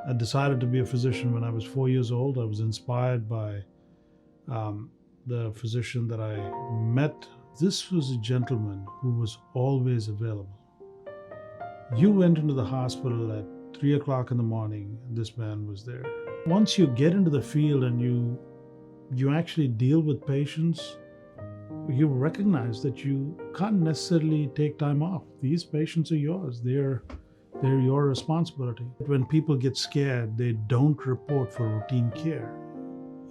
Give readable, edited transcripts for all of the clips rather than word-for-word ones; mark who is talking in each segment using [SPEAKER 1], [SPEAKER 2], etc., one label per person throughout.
[SPEAKER 1] I decided to be a physician when I was 4 years old. I was inspired by the physician that I met. This was a gentleman who was always available. You went into the hospital at 3 o'clock in the morning, this man was there. Once you get into the field and you actually deal with patients, you recognize that you can't necessarily take time off. These patients are yours. They're your responsibility. When people get scared, they don't report for routine care.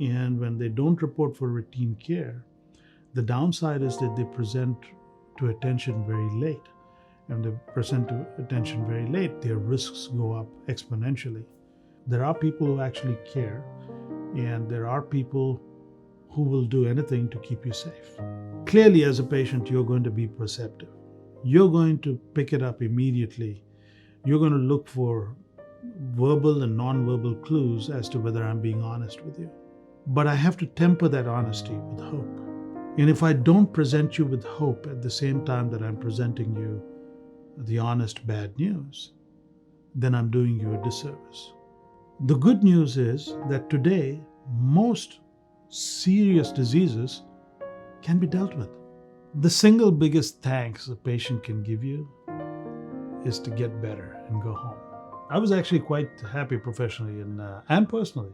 [SPEAKER 1] And when they don't report for routine care, the downside is that they present to attention very late. And they present to attention very late, their risks go up exponentially. There are people who actually care, and there are people who will do anything to keep you safe. Clearly, as a patient, you're going to be perceptive. You're going to pick it up immediately. You're going to look for verbal and non-verbal clues as to whether I'm being honest with you. But I have to temper that honesty with hope. And if I don't present you with hope at the same time that I'm presenting you the honest bad news, then I'm doing you a disservice. The good news is that today, most serious diseases can be dealt with. The single biggest thanks a patient can give you is to get better and go home. I was actually quite happy professionally and personally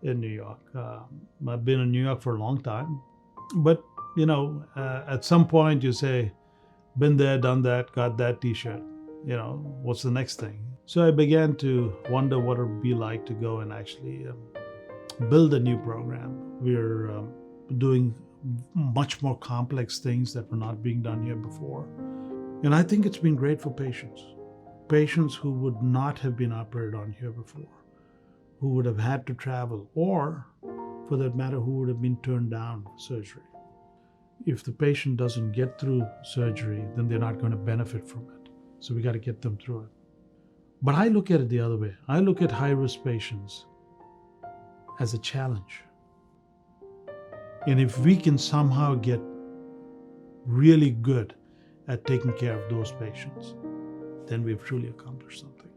[SPEAKER 1] in New York. I've been in New York for a long time, but at some point you say, been there, done that, got that t-shirt, what's the next thing? So I began to wonder what it would be like to go and actually build a new program. We're doing much more complex things that were not being done here before. And I think it's been great for patients who would not have been operated on here before, who would have had to travel, or for that matter, who would have been turned down for surgery. If the patient doesn't get through surgery, then they're not going to benefit from it. So we got to get them through it. But I look at it the other way. I look at high-risk patients as a challenge. And if we can somehow get really good at taking care of those patients, then we've truly accomplished something.